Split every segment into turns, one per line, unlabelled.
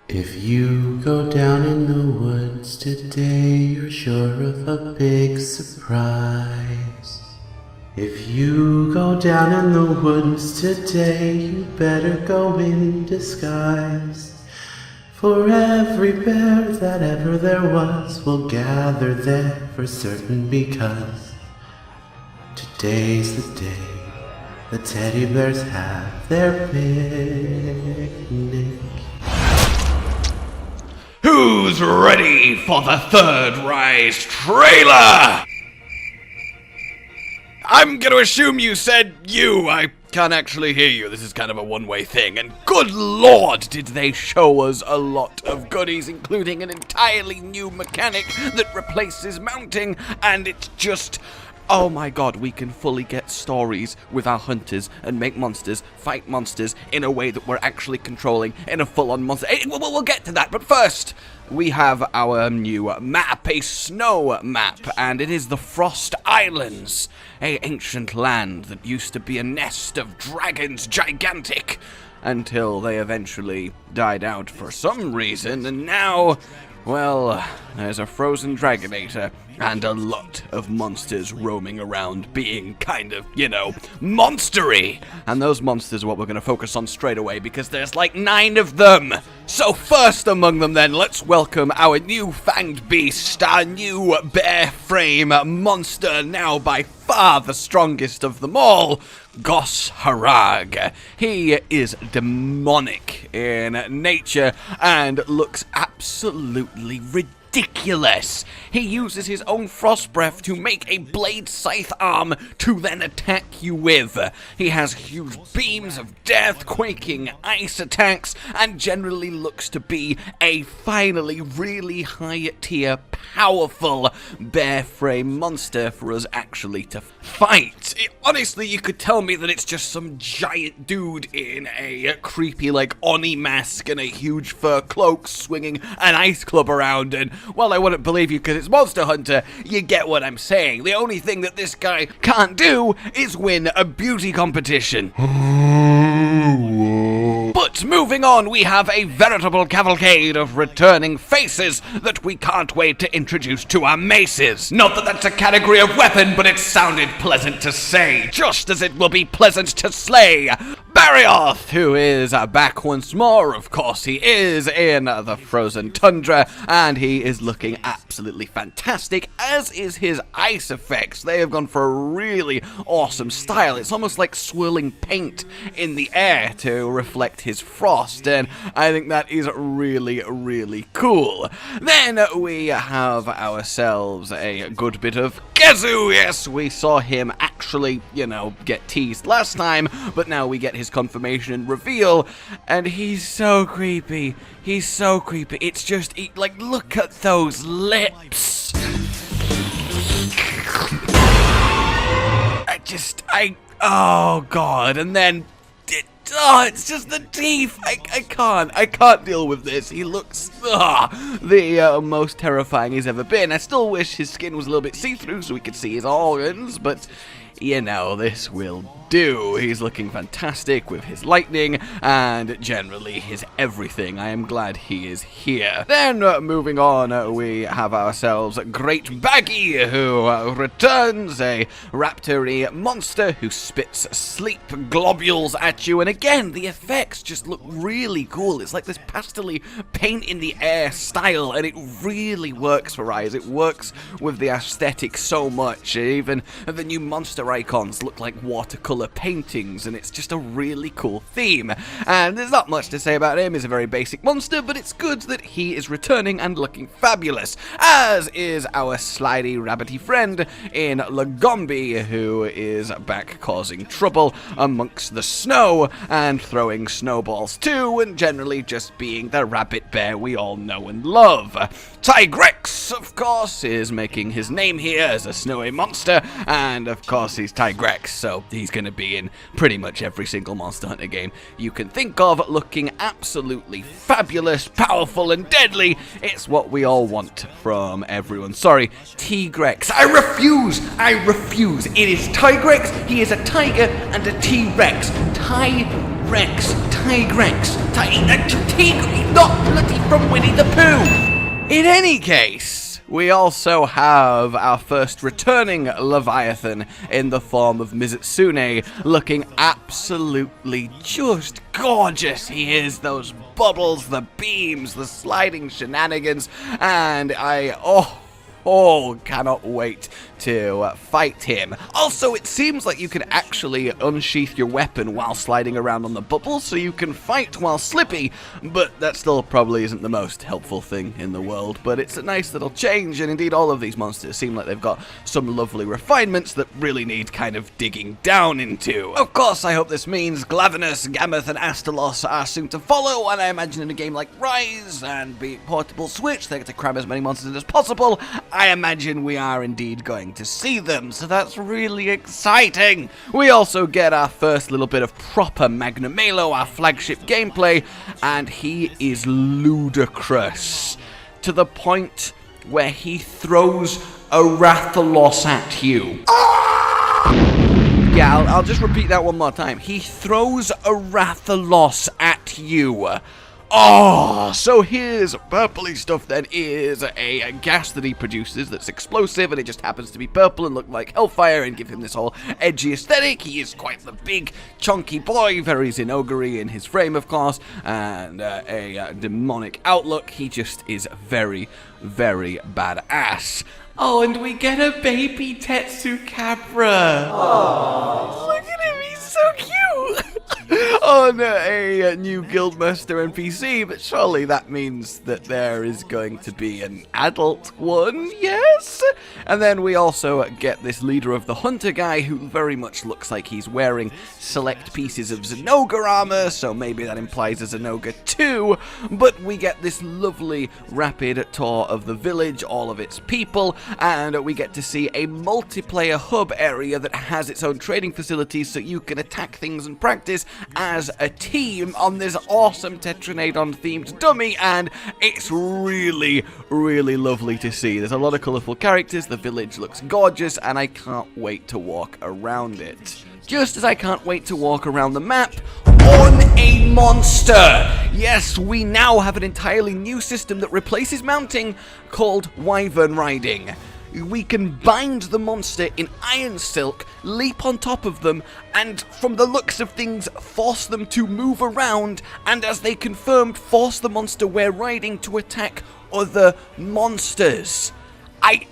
If you go down in the woods today, you're sure of a big surprise. If you go down in the woods today, you better go in disguise. For every bear that ever there was will gather there for certain, because today's the day the teddy bears have their picnic.
Who's ready for the Third Rise trailer? I'm gonna assume you said you. I can't actually hear you. This is kind of a one-way thing. And good lord, did they show us a lot of goodies, including an entirely new mechanic that replaces mounting, and it's just... oh my god, we can fully get stories with our hunters and make monsters fight monsters in a way that we're actually controlling in a full-on monster. We'll get to that, but first, we have our new map, a snow map, and it is the Frost Islands, a ancient land that used to be a nest of dragons, gigantic, until they eventually died out for some reason, and now... well, there's a frozen Dragonator and a lot of monsters roaming around being kind of, you know, monstery. And those monsters are what we're going to focus on straight away because there's like 9 of them. So first among them then, let's welcome our new fanged beast, our new bear frame monster, now by far the strongest of them all, Goss Harag. He is demonic in nature and looks absolutely ridiculous. He uses his own frost breath to make a blade scythe arm to then attack you with. He has huge beams of death, quaking ice attacks, and generally looks to be a finally really high tier, powerful bear frame monster for us actually to fight. Honestly, you could tell me that it's just some giant dude in a creepy like Oni mask and a huge fur cloak swinging an ice club around, and well, I wouldn't believe you because it's Monster Hunter. You get what I'm saying. The only thing that this guy can't do is win a beauty competition. But moving on, we have a veritable cavalcade of returning faces that we can't wait to introduce to our maces. Not that that's a category of weapon, but it sounded pleasant to say, just as it will be pleasant to slay. Barioth, who is back once more. Of course, he is in the frozen tundra, and he is looking absolutely fantastic, as is his ice effects. They have gone for a really awesome style. It's almost like swirling paint in the air to reflect his frost, and I think that is really, really cool. Then we have ourselves a good bit of Khezu. Yes, we saw him actually, you know, get teased last time, but now we get his confirmation and reveal, and he's so creepy. He's so creepy. It's just, like, look at those lips. Oh god, and then, it's just the teeth. I can't deal with this. He looks the most terrifying he's ever been. I still wish his skin was a little bit see-through so we could see his organs, but you know, this will do. He's looking fantastic with his lightning and generally his everything. I am glad he is here. Then moving on, we have ourselves Great Baggi, who returns, a raptor-y monster who spits sleep globules at you, and again the effects just look really cool. It's like this pastel-y paint in the air style, and it really works for eyes. It works with the aesthetic so much. Even the new monster icons look like watercolor paintings, and it's just a really cool theme. And there's not much to say about him. He's a very basic monster, but it's good that he is returning and looking fabulous, as is our slidey rabbity friend in Lagombi, who is back causing trouble amongst the snow and throwing snowballs too, and generally just being the rabbit bear we all know and love. Tygrex, of course, is making his name here as a snowy monster, and of course he's Tigrex, so he's going to be in pretty much every single Monster Hunter game you can think of, looking absolutely fabulous, powerful, and deadly. It's what we all want from everyone. Sorry, Tigrex. I refuse! It is Tigrex, he is a tiger and a T-Rex. Tigrex. Not bloody from Winnie the Pooh. In any case, we also have our first returning Leviathan in the form of Mizutsune, looking absolutely just gorgeous. He is, those bubbles, the beams, the sliding shenanigans, and cannot wait to fight him. Also, it seems like you can actually unsheath your weapon while sliding around on the bubbles, so you can fight while slippy, but that still probably isn't the most helpful thing in the world, but it's a nice little change, and indeed all of these monsters seem like they've got some lovely refinements that really need kind of digging down into. Of course, I hope this means Glavenus, Gammoth, and Astalos are soon to follow, and I imagine in a game like Rise and Be It Portable Switch, they get to cram as many monsters as possible. I imagine we are indeed going to see them, so that's really exciting. We also get our first little bit of proper Magno Melo, our flagship gameplay, and he is ludicrous to the point where he throws a Rathalos at you. Yeah, I'll just repeat that one more time. He throws a Rathalos at you. Oh, so his purpley stuff then is a gas that he produces that's explosive, and it just happens to be purple and look like hellfire and give him this whole edgy aesthetic. He is quite the big, chunky boy, very Zinogre in his frame, of course, and a demonic outlook. He just is very, very badass. Oh, and we get a baby Tetsucabra. Oh, look at him, he's so cute. On a new Guildmaster NPC, but surely that means that there is going to be an adult one, yes? And then we also get this leader of the Hunter guy who very much looks like he's wearing select pieces of Zinogre armor, so maybe that implies a Zinogre too, but we get this lovely rapid tour of the village, all of its people, and we get to see a multiplayer hub area that has its own trading facilities so you can attack things and practice as a team on this awesome Tetranadon themed dummy, and it's really, really lovely to see. There's a lot of colourful characters, the village looks gorgeous, and I can't wait to walk around it. Just as I can't wait to walk around the map on a monster! Yes, we now have an entirely new system that replaces mounting called Wyvern Riding. We can bind the monster in iron silk, leap on top of them, and from the looks of things, force them to move around, and as they confirmed, force the monster we're riding to attack other monsters. I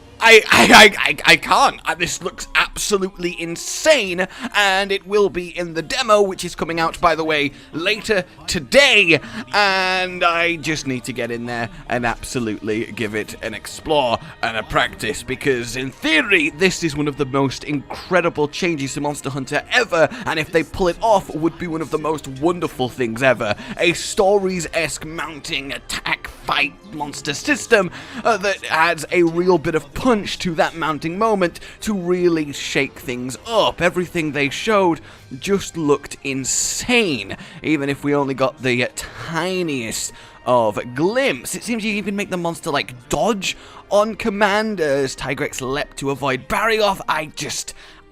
can't. This looks absolutely insane, and it will be in the demo, which is coming out, by the way, later today, and I just need to get in there and absolutely give it an explore and a practice, because in theory, this is one of the most incredible changes to Monster Hunter ever, and if they pull it off, would be one of the most wonderful things ever. A Stories-esque mounting attack fight monster system that adds a real bit of punch to that mounting moment to really shake things up. Everything they showed just looked insane, even if we only got the tiniest of glimpse. It seems you even make the monster like dodge on command as Tigrex leapt to avoid Barioth.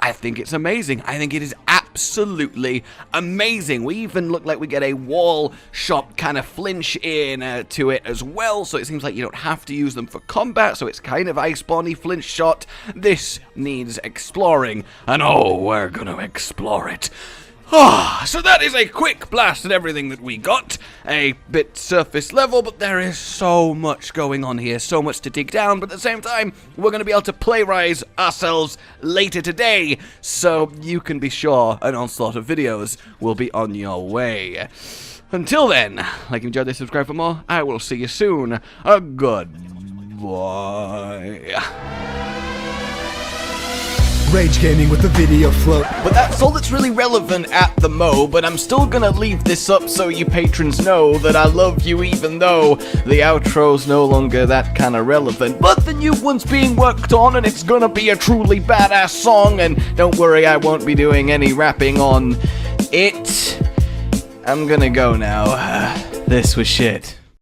I think it's amazing. I think it is absolutely amazing. We even look like we get a wall shot kind of flinch in to it as well, so it seems like you don't have to use them for combat, so it's kind of Iceborne-y flinch shot. This needs exploring, and oh, we're gonna explore it. So that is a quick blast at everything that we got. A bit surface level, but there is so much going on here, so much to dig down, but at the same time, we're going to be able to play Rise ourselves later today, so you can be sure an onslaught of videos will be on your way. Until then, like, if you enjoyed this, subscribe for more. I will see you soon. Goodbye.
Rage Gaming with the video float.
But that's all that's really relevant at the mo, but I'm still gonna leave this up so you patrons know that I love you even though the outro's no longer that kind of relevant. But the new one's being worked on and it's gonna be a truly badass song, and don't worry, I won't be doing any rapping on it. I'm gonna go now. This was shit.